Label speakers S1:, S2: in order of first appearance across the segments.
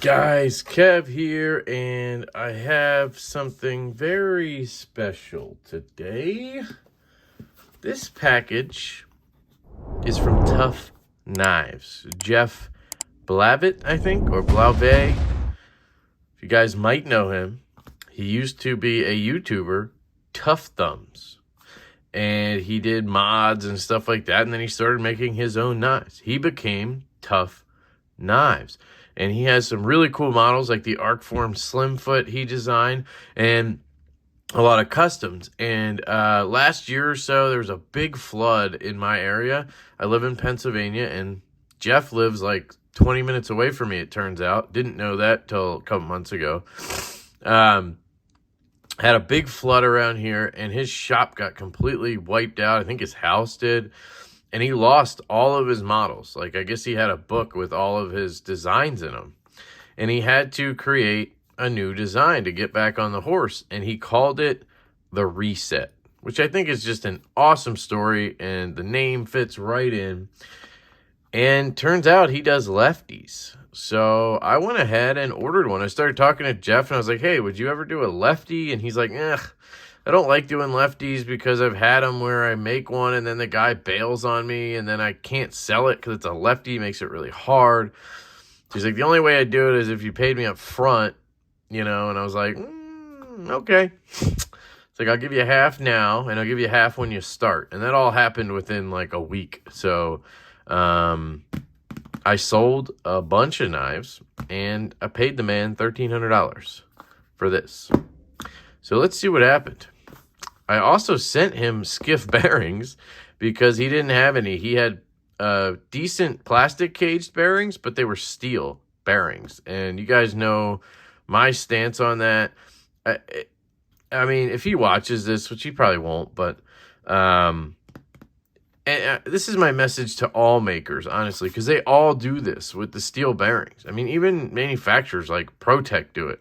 S1: Guys, Kev here, and I have something very special today. This package is from TuffKnives. Jeff Blavitt, I think, or Blave. If you guys might know him, he used to be a YouTuber, Tough Thumbs. And he did mods and stuff like that, and then he started making his own knives. He became TuffKnives. And he has some really cool models like the Arcform Slimfoot he designed and a lot of customs. And last year or so, there was a big flood in my area. I live in Pennsylvania, and Jeff lives like 20 minutes away from me, it turns out. Didn't know that till a couple months ago. Had a big flood around here, and his shop got completely wiped out. I think his house did. And he lost all of his models. Like, I guess he had a book with all of his designs in them. And he had to create a new design to get back on the horse. And he called it the Reset, which I think is just an awesome story. And the name fits right in. And turns out he does lefties. So I went ahead and ordered one. I started talking to Jeff, and I was like, hey, would you ever do a lefty? And he's like, I don't like doing lefties because I've had them where I make one and then the guy bails on me and then I can't sell it because it's a lefty. Makes it really hard. He's like, the only way I do it is if you paid me up front, you know. And I was like, okay. It's like, I'll give you half now and I'll give you half when you start. And that all happened within like a week. So I sold a bunch of knives and I paid the man $1,300 for this. So let's see what happened. I also sent him skiff bearings because he didn't have any. He had decent plastic caged bearings, but they were steel bearings. And you guys know my stance on that. I mean, if he watches this, which he probably won't, but this is my message to all makers, honestly, because they all do this with the steel bearings. I mean, even manufacturers like ProTech do it.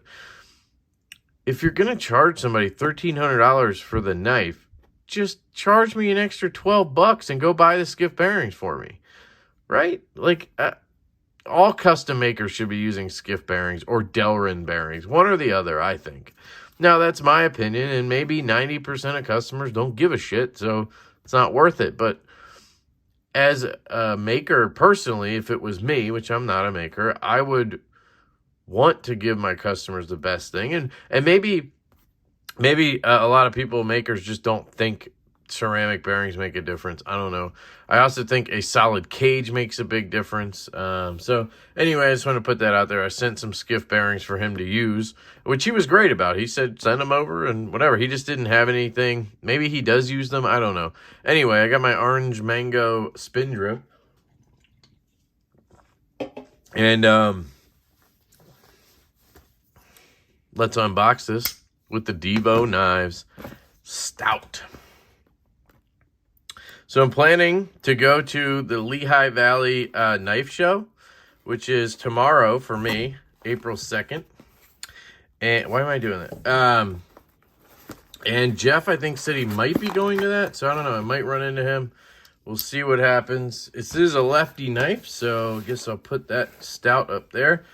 S1: If you're going to charge somebody $1,300 for the knife, just charge me an extra $12 and go buy the skiff bearings for me, right? Like, all custom makers should be using skiff bearings or Delrin bearings, one or the other, I think. Now, that's my opinion, and maybe 90% of customers don't give a shit, so it's not worth it. But as a maker, personally, if it was me, which I'm not a maker, I would want to give my customers the best thing. And maybe a lot of people, makers, just don't think ceramic bearings make a difference. I don't know. I also think a solid cage makes a big difference. So anyway, I just want to put that out there. I sent some skiff bearings for him to use, which he was great about. He said, send them over and whatever. He just didn't have anything. Maybe he does use them. I don't know. Anyway, I got my orange mango Spindrift. And, let's unbox this with the Devo Knives Stout. So I'm planning to go to the Lehigh Valley Knife Show, which is tomorrow for me, April 2nd. And why am I doing that? And Jeff, I think, said he might be going to that. So I don't know. I might run into him. We'll see what happens. This is a lefty knife, so I guess I'll put that Stout up there.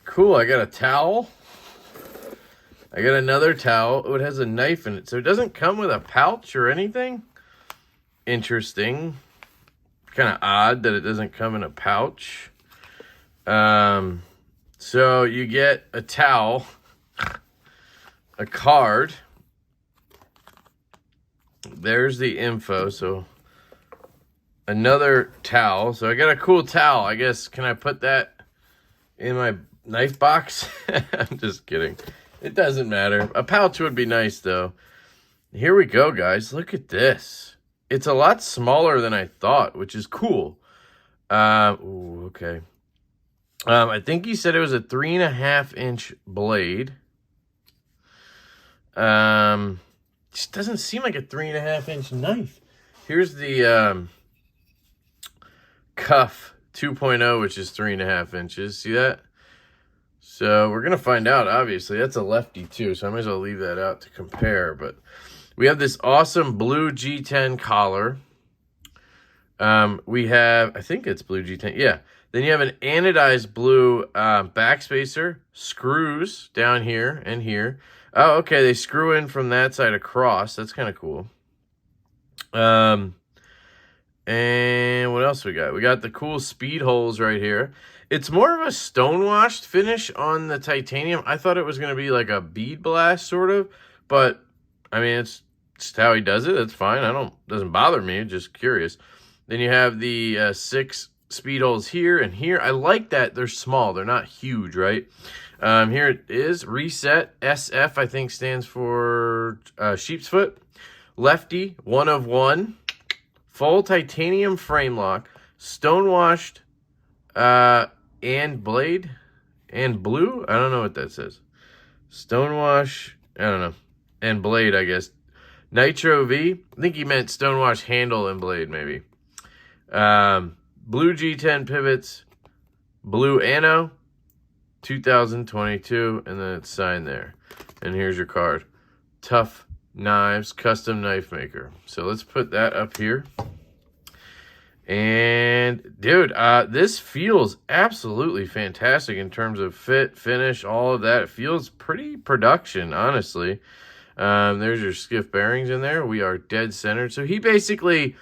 S1: Cool. I got a towel. I got another towel. Oh, it has a knife in it. So it doesn't come with a pouch or anything. Interesting. Kind of odd that it doesn't come in a pouch. So you get a towel, a card. There's the info. So another towel. So I got a cool towel. I guess, can I put that in my knife box? I'm just kidding. It doesn't matter. A pouch would be nice, though. Here we go, guys. Look at this. It's a lot smaller than I thought, which is cool. Ooh, okay. I think he said it was a 3.5-inch blade. Just doesn't seem like a 3.5-inch knife. Here's the cuff 2.0, which is 3.5 inches. See that? So we're going to find out, obviously. That's a lefty, too, so I might as well leave that out to compare. But we have this awesome blue G10 collar. We have, I think it's blue G10. Yeah, Then you have an anodized blue backspacer, screws down here and here. Oh, okay, they screw in from that side across. That's kind of cool. And what else we got? We got the cool speed holes right here. It's more of a stonewashed finish on the titanium. I thought it was going to be like a bead blast sort of, but I mean, it's just how he does it. That's fine. Doesn't bother me. Just curious. Then you have the 6 speed holes here and here. I like that they're small. They're not huge, right? Here it is. Reset SF, I think, stands for sheep's foot. Lefty, 1 of 1. Full titanium frame lock. Stonewashed and blade and blue. I don't know what that says. Stonewash. I don't know. And blade, I guess. Nitro-V. I think he meant stonewash handle and blade, maybe. Blue G10 pivots. Blue Anno. 2022. And then it's signed there. And here's your card. TuffKnives Custom Knife Maker. So let's put that up here. And dude, this feels absolutely fantastic in terms of fit, finish, all of that. It feels pretty production, honestly. There's your skiff bearings in there. We are dead centered. So he basically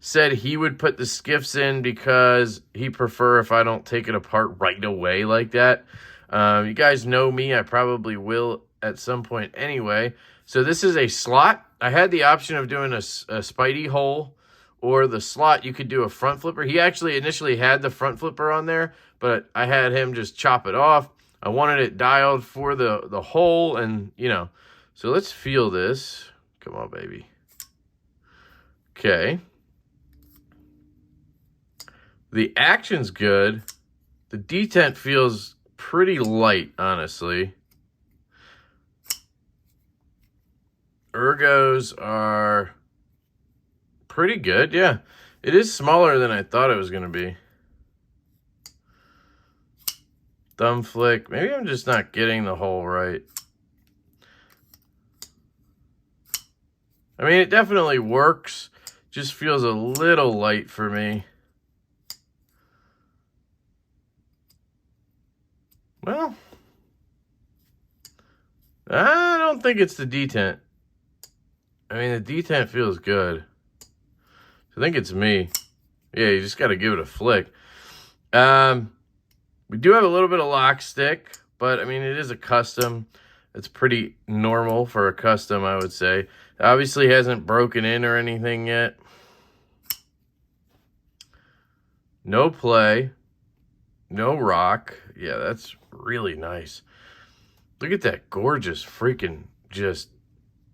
S1: said he would put the skiffs in because he prefer if I don't take it apart right away like that. You guys know me. I probably will at some point anyway. So this is a slot. I had the option of doing a Spidey hole or the slot. You could do a front flipper. He actually initially had the front flipper on there, but I had him just chop it off. I wanted it dialed for the hole, and, you know. So let's feel this. Come on, baby. Okay. The action's good. The detent feels pretty light, honestly. Ergos are pretty good, yeah. It is smaller than I thought it was going to be. Thumb flick. Maybe I'm just not getting the hole right. I mean, it definitely works. Just feels a little light for me. Well, I don't think it's the detent. I mean, the detent feels good. I think it's me. Yeah, you just got to give it a flick. We do have a little bit of lock stick, but I mean, it is a custom. It's pretty normal for a custom, I would say. It obviously hasn't broken in or anything yet. No play. No rock. Yeah, that's really nice. Look at that gorgeous freaking just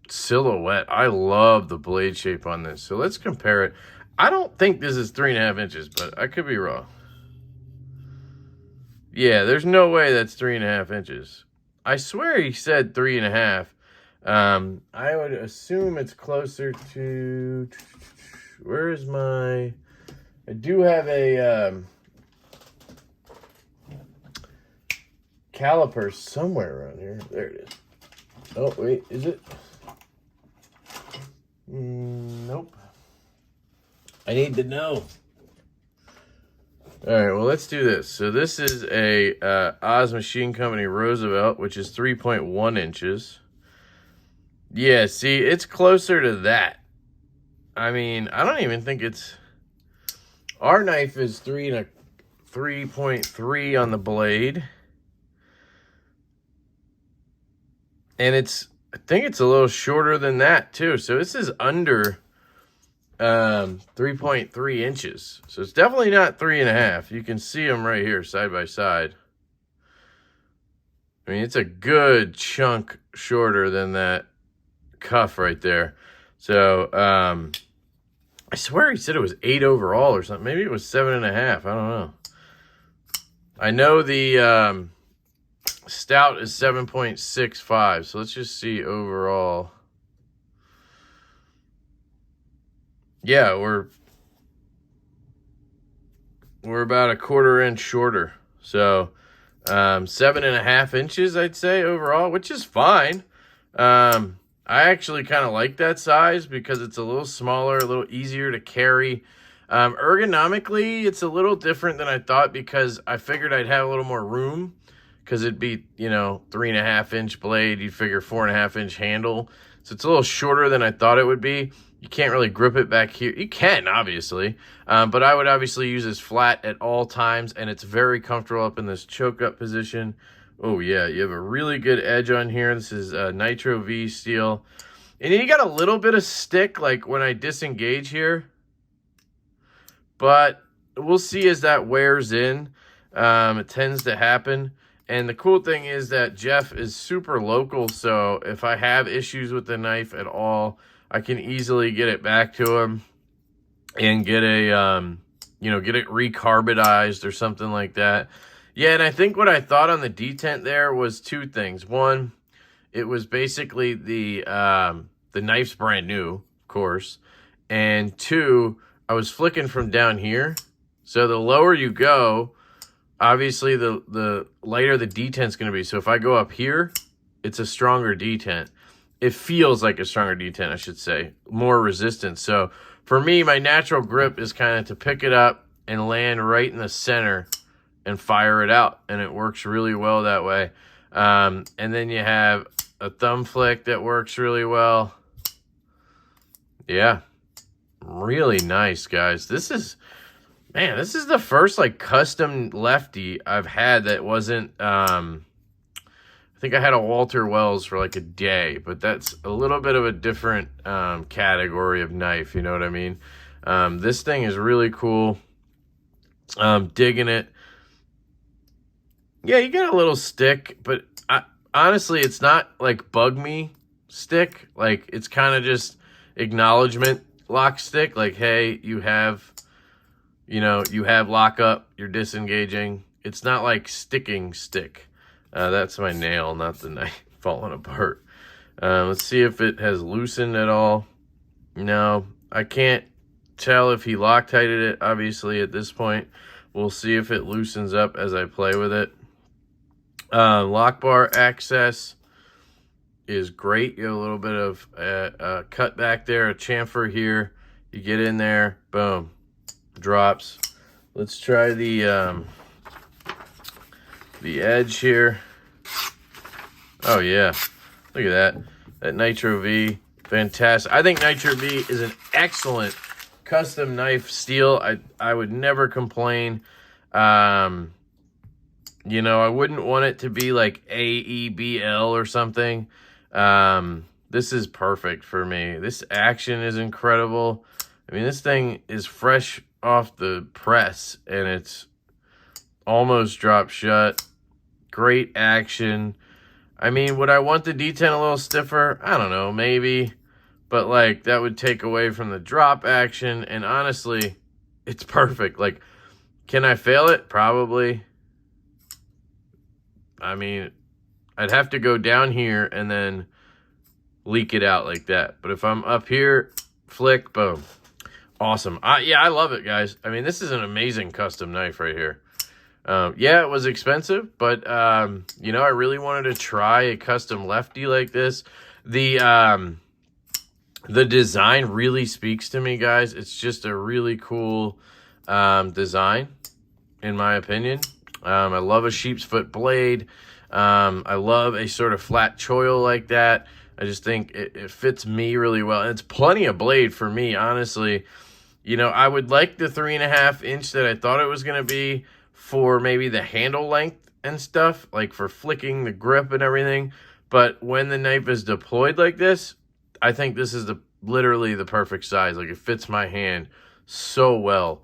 S1: silhouette. I love the blade shape on this. So let's compare it. I don't think this is 3.5 inches, but I could be wrong. Yeah, there's no way that's 3.5 inches. I swear he said 3.5. I would assume it's closer to, where is my, I do have a caliper somewhere around here. There it is. Oh, wait, is it? Nope. I need to know. All right, well, let's do this. So this is a Oz Machine Company Roosevelt, which is 3.1 inches. Yeah, see, it's closer to that. I mean, I don't even think it's... Our knife is 3.3 on the blade. And it's... I think it's a little shorter than that, too. So this is under 3.3 inches. So it's definitely not 3.5. You can see them right here, side by side. I mean, it's a good chunk shorter than that cuff right there. So, I swear he said it was 8 overall or something. Maybe it was 7.5. I don't know. I know the... stout is 7.65, so let's just see overall. Yeah, we're about 1/4 inch shorter. So 7.5 inches, I'd say, overall, which is fine. I actually kind of like that size because it's a little smaller, a little easier to carry. Ergonomically, it's a little different than I thought because I figured I'd have a little more room because it'd be, you know, 3.5-inch blade. You'd figure 4.5-inch handle. So it's a little shorter than I thought it would be. You can't really grip it back here. You can, obviously, but I would obviously use this flat at all times, and it's very comfortable up in this choke up position. Oh, yeah, you have a really good edge on here. This is Nitro-V steel. And you got a little bit of stick, like when I disengage here. But we'll see as that wears in. It tends to happen. And the cool thing is that Jeff is super local, so if I have issues with the knife at all, I can easily get it back to him and get a, you know, get it recarbonized or something like that. Yeah, and I think what I thought on the detent there was two things. One, it was basically the knife's brand new, of course. And two, I was flicking from down here. So the lower you go, obviously the lighter the detent's going to be. So if I go up here, it's a stronger detent. It feels like a stronger detent, I should say. More resistance. So for me, my natural grip is kind of to pick it up and land right in the center and fire it out, and it works really well that way. And then you have a thumb flick that works really well. Yeah, really nice, guys. This is, man, this is the first like custom lefty I've had that wasn't, I think I had a Walter Wells for like a day, but that's a little bit of a different category of knife, you know what I mean? This thing is really cool. Digging it. Yeah, you got a little stick, but honestly, it's not like bug me stick. Like, it's kind of just acknowledgement lock stick. Like, hey, you have, you know, you have lockup, you're disengaging. It's not like sticking stick. That's my nail, not the knife falling apart. Let's see if it has loosened at all. No, I can't tell if he Loctited it, obviously, at this point. We'll see if it loosens up as I play with it. Lock bar access is great. You have a little bit of a cut back there, a chamfer here. You get in there, boom, drops. Let's try the edge here. Oh yeah, look at that. That Nitro-V, fantastic. I think Nitro-V is an excellent custom knife steel. I would never complain. You know, I wouldn't want it to be like AEBL or something. This is perfect for me. This action is incredible. I mean, this thing is fresh off the press, and it's almost dropped shut. Great action. I mean, would I want the detent a little stiffer? I don't know, maybe. But, like, that would take away from the drop action. And honestly, it's perfect. Like, can I fail it? Probably. I mean, I'd have to go down here and then leak it out like that. But if I'm up here, flick, boom. Awesome. Yeah, I love it, guys. I mean, this is an amazing custom knife right here. Yeah, it was expensive, but, you know, I really wanted to try a custom lefty like this. The design really speaks to me, guys. It's just a really cool design, in my opinion. I love a sheep's foot blade. I love a sort of flat choil like that. I just think it fits me really well. And it's plenty of blade for me, honestly. You know, I would like the 3.5 inch that I thought it was going to be for maybe the handle length and stuff, like for flicking the grip and everything. But when the knife is deployed like this, I think this is literally the perfect size. Like, it fits my hand so well.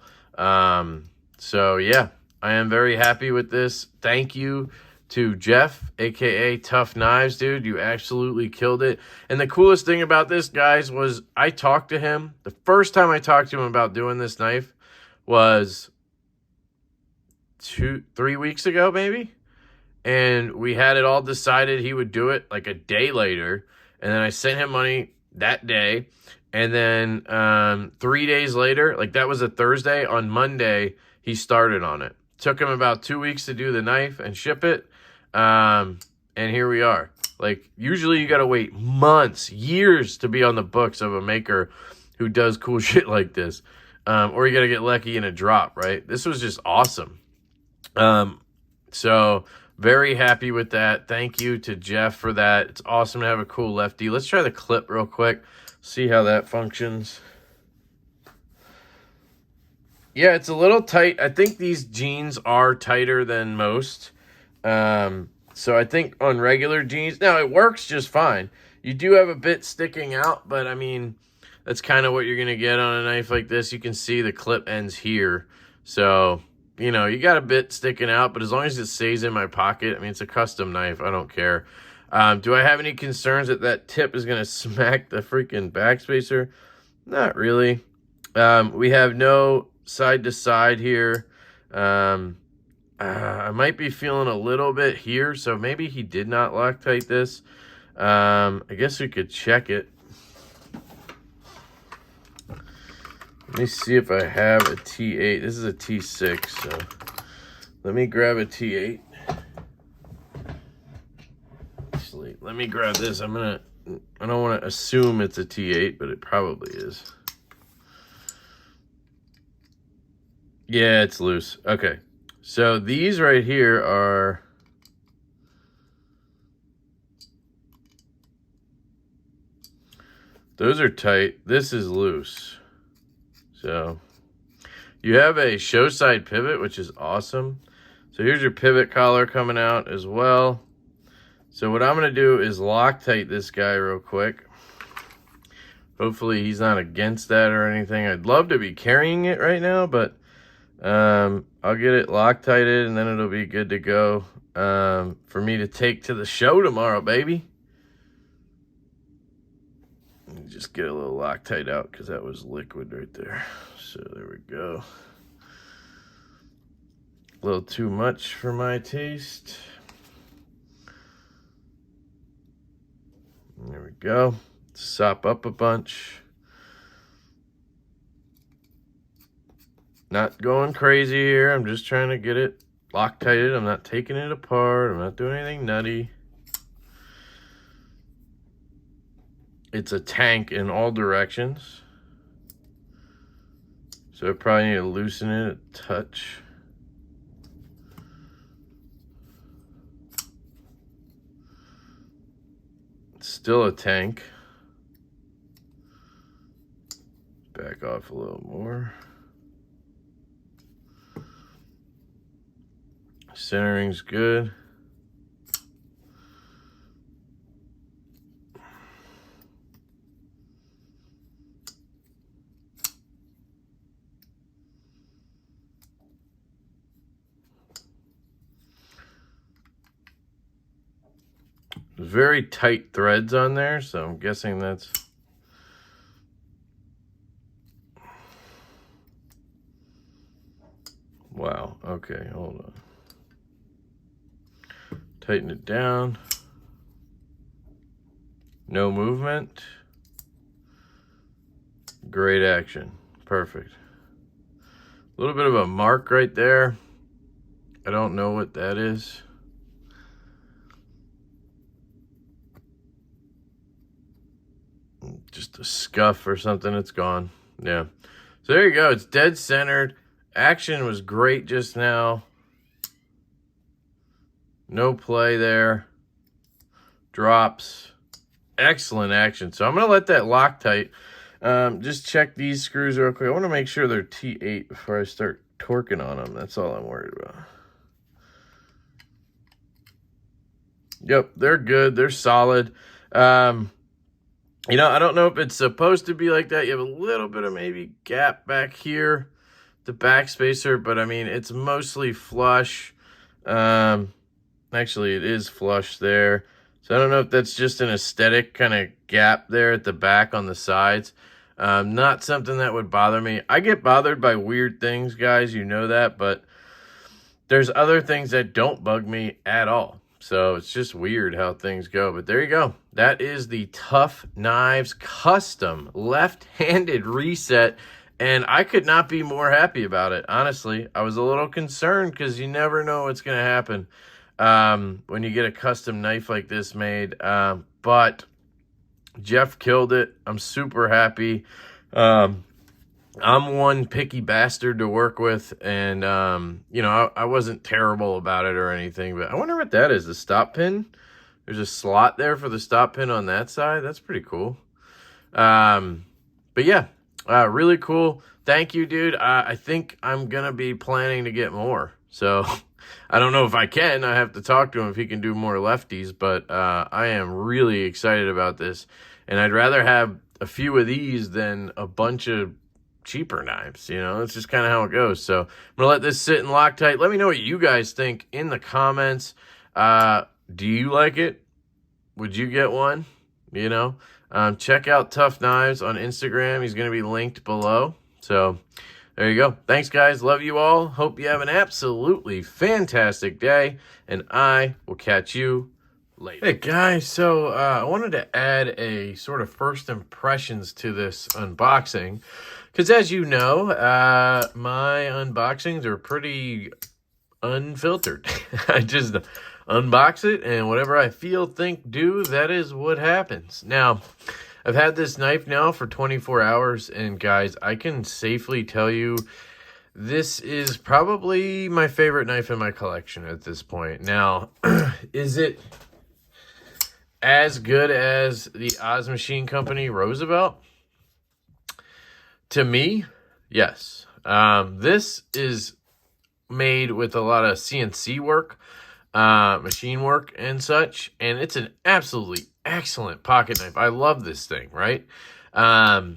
S1: So yeah, I am very happy with this. Thank you to Jeff, aka TuffKnives, dude. You absolutely killed it. And the coolest thing about this, guys, was I talked to him. The first time I talked to him about doing this knife was 3 weeks ago, maybe. And we had it all decided he would do it like a day later. And then I sent him money that day. And then 3 days later, like that was a Thursday, on Monday, he started on it. Took him about 2 weeks to do the knife and ship it. And here we are. Like, usually you got to wait months, years to be on the books of a maker who does cool shit like this. or you got to get lucky in a drop, right? This was just awesome. So very happy with that. Thank you to Jeff for that. It's awesome to have a cool lefty. Let's try the clip real quick, see how that functions. Yeah, it's a little tight. I think these jeans are tighter than most. So I think on regular jeans, now it works just fine. You do have a bit sticking out, but I mean, that's kind of what you're going to get on a knife like this. You can see the clip ends here. So, you know, you got a bit sticking out, but as long as it stays in my pocket, I mean, it's a custom knife. I don't care. Do I have any concerns that that tip is going to smack the freaking backspacer? Not really. We have no side to side here. I might be feeling a little bit here, so maybe he did not Loctite this. I guess we could check it. Let me see if I have a T8. This is a T6, so let me grab a T8. Actually, let me grab this. I don't want to assume it's a T8, but it probably is. Yeah, it's loose. Okay. So these right here are those are tight. This is loose. So you have a show side pivot, which is awesome. So here's your pivot collar coming out as well. So what I'm going to do is Loctite this guy real quick. Hopefully he's not against that or anything. I'd love to be carrying it right now, but I'll get it Loctited and then it'll be good to go for me to take to the show tomorrow, baby. Let me just get a little Loctite out because that was liquid right there. So there we go. A little too much for my taste. There we go. Sop up a bunch. Not going crazy here. I'm just trying to get it Loctited. I'm not taking it apart. I'm not doing anything nutty. It's a tank in all directions. So I probably need to loosen it a touch. It's still a tank. Back off a little more. Centering's good. There's very tight threads on there, so I'm guessing that's... Wow, okay, hold on. Tighten it down. No movement. Great action. Perfect. A little bit of a mark right there. I don't know what that is. Just a scuff or something. It's gone. Yeah. So there you go. It's dead centered. Action was great just now. No play there. Drops. Excellent action. So I'm going to let that Loctite. Just check these screws real quick. I want to make sure they're T8 before I start torquing on them. That's all I'm worried about. Yep, they're good. They're solid. You know, I don't know if it's supposed to be like that. You have a little bit of maybe gap back here, the backspacer, but I mean, it's mostly flush. Actually, it is flush there. So I don't know if that's just an aesthetic kind of gap there at the back on the sides. Not something that would bother me. I get bothered by weird things, guys. You know that, but there's other things that don't bug me at all. So it's just weird how things go. But there you go. That is the TuffKnives Custom left-handed reset. And I could not be more happy about it, honestly. I was a little concerned because you never know what's going to happen when you get a custom knife like this made. But Jeff killed it. I'm super happy. I'm one picky bastard to work with, and, you know, I wasn't terrible about it or anything, but I wonder what that is, the stop pin? There's a slot there for the stop pin on that side. That's pretty cool. But yeah, really cool. Thank you, dude. I think I'm going to be planning to get more. So I don't know if I can. I have to talk to him if he can do more lefties, but I am really excited about this. And I'd rather have a few of these than a bunch of cheaper knives. You know, it's just kind of how it goes. So I'm going to let this sit in Loctite. Let me know what you guys think in the comments. Do you like it? Would you get one? You know, check out TuffKnives on Instagram. He's going to be linked below. So there you go. Thanks, guys. Love you all. Hope you have an absolutely fantastic day, and I will catch you later. Hey, guys. So I wanted to add a sort of first impressions to this unboxing, because as you know, my unboxings are pretty unfiltered. I just unbox it, and whatever I feel, think, do, that is what happens. Now, I've had this knife now for 24 hours, and guys, I can safely tell you this is probably my favorite knife in my collection at this point. Now, is it as good as the Oz Machine Company Roosevelt? To me, yes. This is made with a lot of CNC work, machine work and such, and it's an absolutely excellent pocket knife. I love this thing, right? But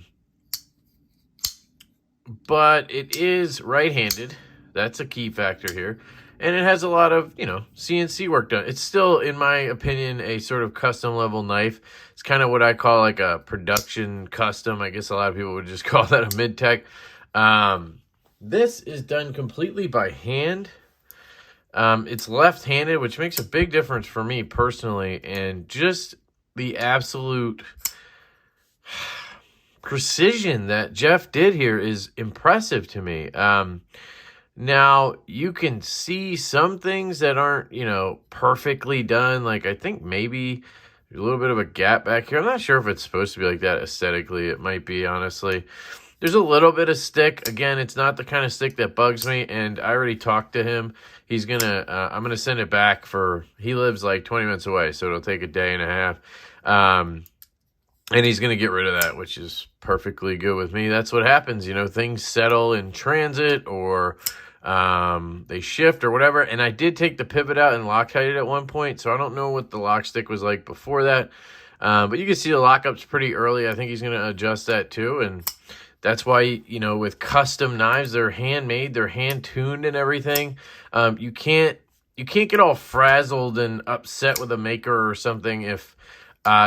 S1: it is right-handed. That's a key factor here. And it has a lot of, you know, CNC work done. It's still, in my opinion, a sort of custom level knife. It's kind of what I call like a production custom. I guess a lot of people would just call that a mid-tech. This is done completely by hand. It's left-handed, which makes a big difference for me personally, and just the absolute precision that Jeff did here is impressive to me. Now, you can see some things that aren't, you know, perfectly done. Like, I think maybe a little bit of a gap back here. I'm not sure if it's supposed to be like that aesthetically. It might be, honestly. There's a little bit of stick. Again, it's not the kind of stick that bugs me, and I already talked to him. He's gonna, I'm gonna send it back for, he lives like 20 minutes away, so it'll take a day and a half. And he's gonna get rid of that, which is perfectly good with me. That's what happens, you know, things settle in transit, or they shift or whatever. And I did take the pivot out and Loctite it at one point, so I don't know what the lock stick was like before that. But you can see the lockup's pretty early. I think he's gonna adjust that too, and that's why, you know, with custom knives, they're handmade, they're hand-tuned and everything. You can't get all frazzled and upset with a maker or something if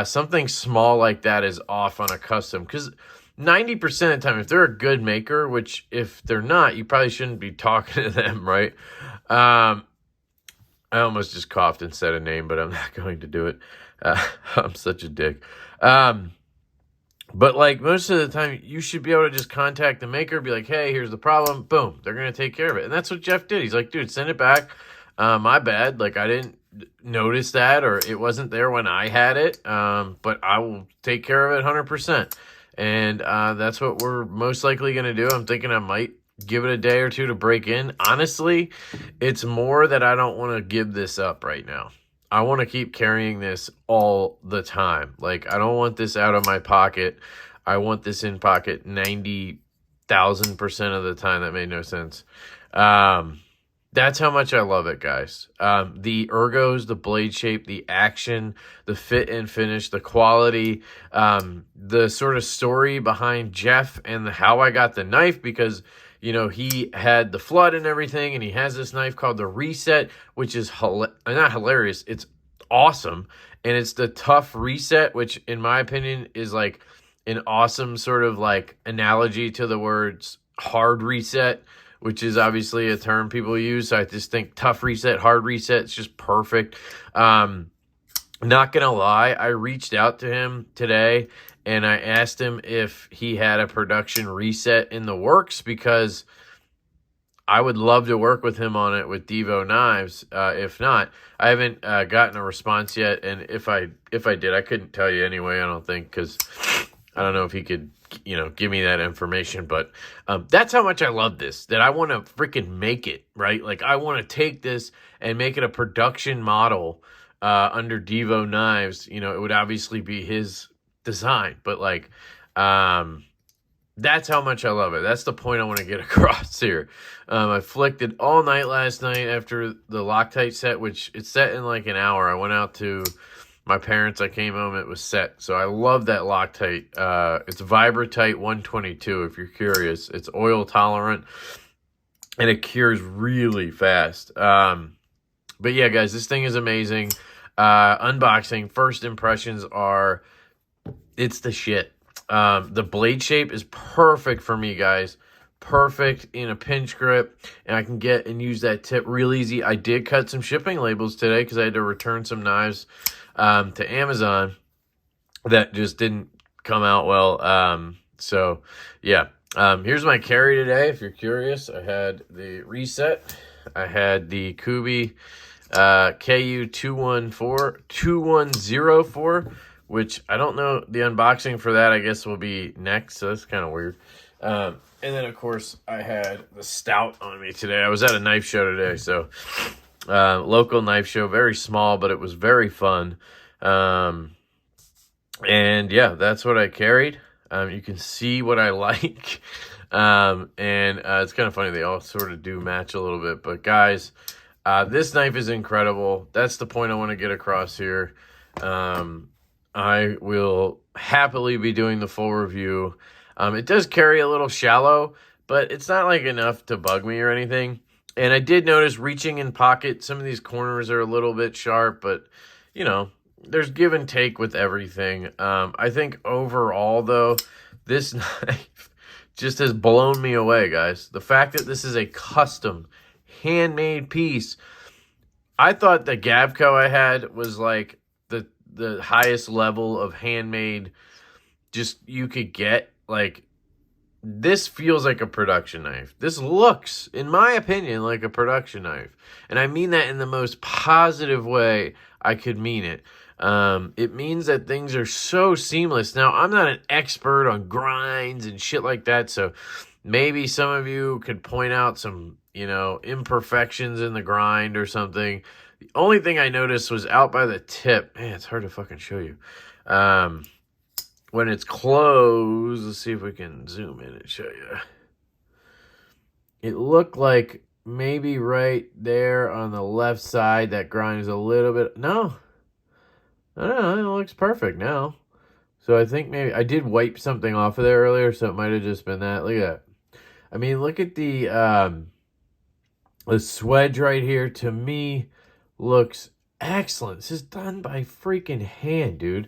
S1: something small like that is off on a custom. Because 90% of the time, if they're a good maker, which if they're not, you probably shouldn't be talking to them, right? I almost just coughed and said a name, but I'm not going to do it. I'm such a dick. But, like, most of the time, you should be able to just contact the maker, be like, hey, here's the problem. Boom. They're going to take care of it. And that's what Jeff did. He's like, dude, send it back. My bad. Like, I didn't notice that, or it wasn't there when I had it. But I will take care of it 100%. And that's what we're most likely going to do. I'm thinking I might give it a day or two to break in. Honestly, it's more that I don't want to give this up right now. I want to keep carrying this all the time. Like, I don't want this out of my pocket. I want this in pocket 90,000% of the time. That made no sense. That's how much I love it, guys. The ergos, the blade shape, the action, the fit and finish, the quality, the sort of story behind Jeff and how I got the knife, because, you know, he had the flood and everything, and he has this knife called the Reset, which is not hilarious. It's awesome. And it's the Tough Reset, which in my opinion is like an awesome sort of like analogy to the words hard reset, which is obviously a term people use. So I just think Tough Reset, hard reset, it's just perfect. Not gonna lie, I reached out to him today and I asked him if he had a production reset in the works, because I would love to work with him on it with Devo Knives. If not, I haven't gotten a response yet. And if I did, I couldn't tell you anyway, I don't think, because I don't know if he could, give me that information, but that's how much I love this, that I want to freaking make it, right? Like, I want to take this and make it a production model under Devo Knives. It would obviously be his design, but like, that's how much I love it. That's the point I want to get across here. I flicked it all night last night after the Loctite set, which it's set in like an hour. I went out to my parents. I came home, it was set. So I love that Loctite. It's Vibratite 122 if you're curious. It's oil tolerant and it cures really fast. But yeah, guys, this thing is amazing. Unboxing, first impressions are, it's the shit. The blade shape is perfect for me, guys. Perfect in a pinch grip, and I can get and use that tip real easy. I did cut some shipping labels today because I had to return some knives to Amazon that just didn't come out well. So yeah, here's my carry today. If you're curious, I had the Reset, I had the Kubi KU 2104, which I don't know, the unboxing for that I guess will be next, so that's kind of weird. And then of course I had the Stout on me today. I was at a knife show today, so local knife show, very small, but it was very fun. And yeah, that's what I carried. You can see what I like. And it's kind of funny, they all sort of do match a little bit, but guys, this knife is incredible. That's the point I want to get across here. I will happily be doing the full review. It does carry a little shallow, but it's not like enough to bug me or anything. And I did notice reaching in pocket, some of these corners are a little bit sharp, but there's give and take with everything. I think overall though, this knife just has blown me away, guys. The fact that this is a custom handmade piece. I thought the Gavco I had was like the highest level of handmade just you could get. Like, this feels like a production knife. This looks, in my opinion, like a production knife. And I mean that in the most positive way I could mean it. It means that things are so seamless. Now, I'm not an expert on grinds and shit like that, so maybe some of you could point out some, imperfections in the grind or something. The only thing I noticed was out by the tip. Man, it's hard to fucking show you. When it's closed, let's see if we can zoom in and show you. It looked like maybe right there on the left side, that grind is a little bit... No, it looks perfect now. So I think maybe... I did wipe something off of there earlier, so it might have just been that. Look at that. I mean, look at the swedge right here. To me, looks excellent. This is done by freaking hand, dude.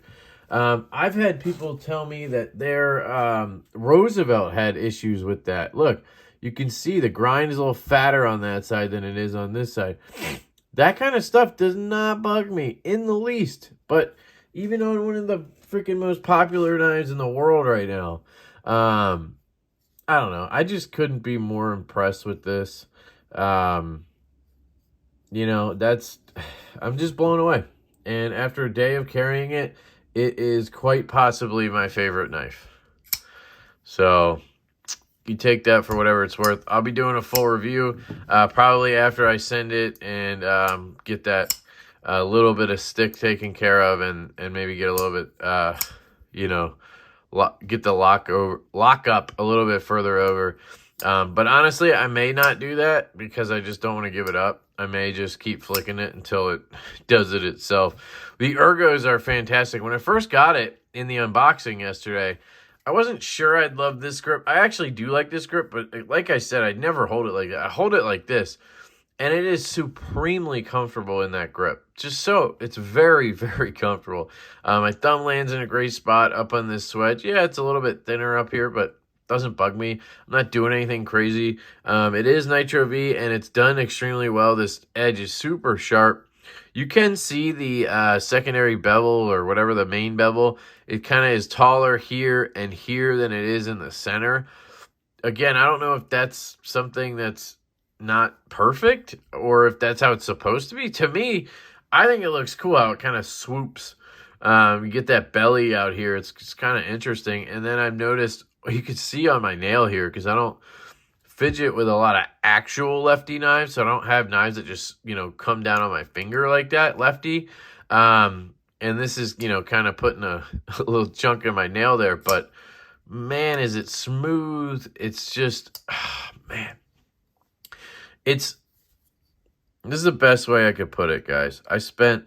S1: I've had people tell me that their Roosevelt had issues with that. Look, you can see the grind is a little fatter on that side than it is on this side. That kind of stuff does not bug me in the least. But even on one of the freaking most popular knives in the world right now, I don't know. I just couldn't be more impressed with this. I'm just blown away. And after a day of carrying it, it is quite possibly my favorite knife. So you take that for whatever it's worth. I'll be doing a full review probably after I send it and get that little bit of stick taken care of and maybe get a little bit, get the lock up a little bit further over. But honestly, I may not do that because I just don't want to give it up. I may just keep flicking it until it does it itself. The ergos are fantastic. When I first got it in the unboxing yesterday, I wasn't sure I'd love this grip. I actually do like this grip, but like I said, I'd never hold it like that. I hold it like this, and it is supremely comfortable in that grip. It's very, very comfortable. My thumb lands in a great spot up on this swedge. Yeah, it's a little bit thinner up here, but doesn't bug me. I'm not doing anything crazy. It is Nitro-V, and it's done extremely well. This edge is super sharp. You can see the secondary bevel, or whatever, the main bevel. It kind of is taller here and here than it is in the center. Again, I don't know if that's something that's not perfect or if that's how it's supposed to be. To me, I think it looks cool how it kind of swoops You get that belly out here. It's kind of interesting. And then I've noticed, you can see on my nail here, because I don't fidget with a lot of actual lefty knives, so I don't have knives that just, you know, come down on my finger like that, lefty. And this is, you know, kind of putting a little chunk in my nail there, but man, is it smooth. It's just, man. This is the best way I could put it, guys. I spent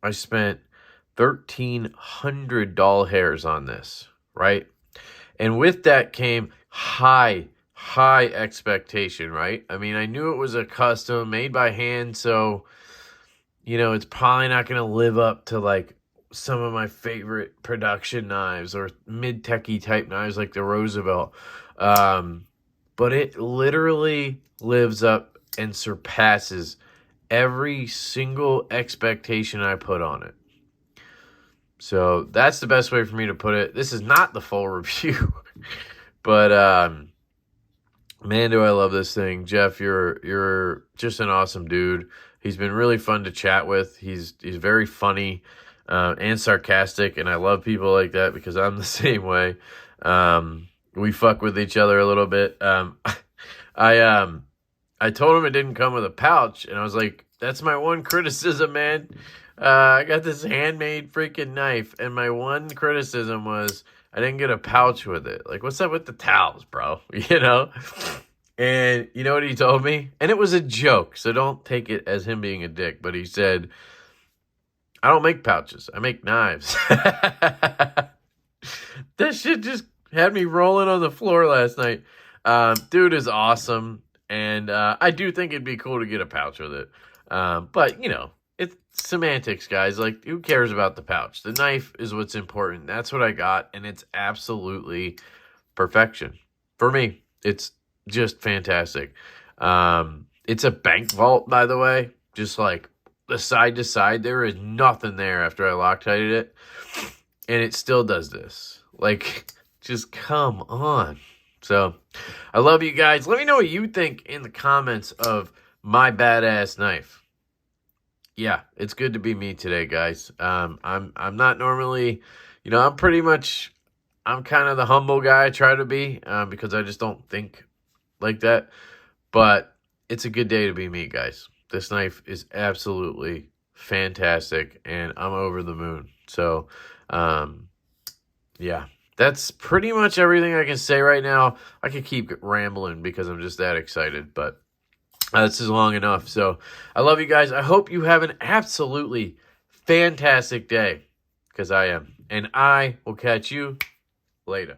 S1: $1,300 doll hairs on this, right? And with that came high expectation, right? I mean, I knew it was a custom made by hand, so, you know, it's probably not going to live up to like some of my favorite production knives or mid-techy type knives like the Roosevelt. But it literally lives up and surpasses every single expectation I put on it. So that's the best way for me to put it. This is not the full review, but man, do I love this thing. Jeff, you're just an awesome dude. He's been really fun to chat with. He's very funny and sarcastic, and I love people like that because I'm the same way. We fuck with each other a little bit. I told him it didn't come with a pouch, and I was like, that's my one criticism, man. I got this handmade freaking knife, and my one criticism was I didn't get a pouch with it. Like, what's up with the towels, bro? You know? And you know what he told me? And it was a joke, so don't take it as him being a dick, but he said, I don't make pouches. I make knives. That shit just had me rolling on the floor last night. Dude is awesome. And I do think it'd be cool to get a pouch with it. But, you know, it's semantics, guys. Like, who cares about the pouch? The knife is what's important. That's what I got. And it's absolutely perfection. For me, it's just fantastic. It's a bank vault, by the way. Just like the side to side. There is nothing there after I Loctited it. And it still does this. Like, just come on. So, I love you guys. Let me know what you think in the comments of my badass knife. Yeah, it's good to be me today, guys. I'm not normally, you know, I'm kind of the humble guy I try to be because I just don't think like that. But it's a good day to be me, guys. This knife is absolutely fantastic, and I'm over the moon. So, yeah. That's pretty much everything I can say right now. I could keep rambling because I'm just that excited, but this is long enough. So I love you guys. I hope you have an absolutely fantastic day, because I am. And I will catch you later.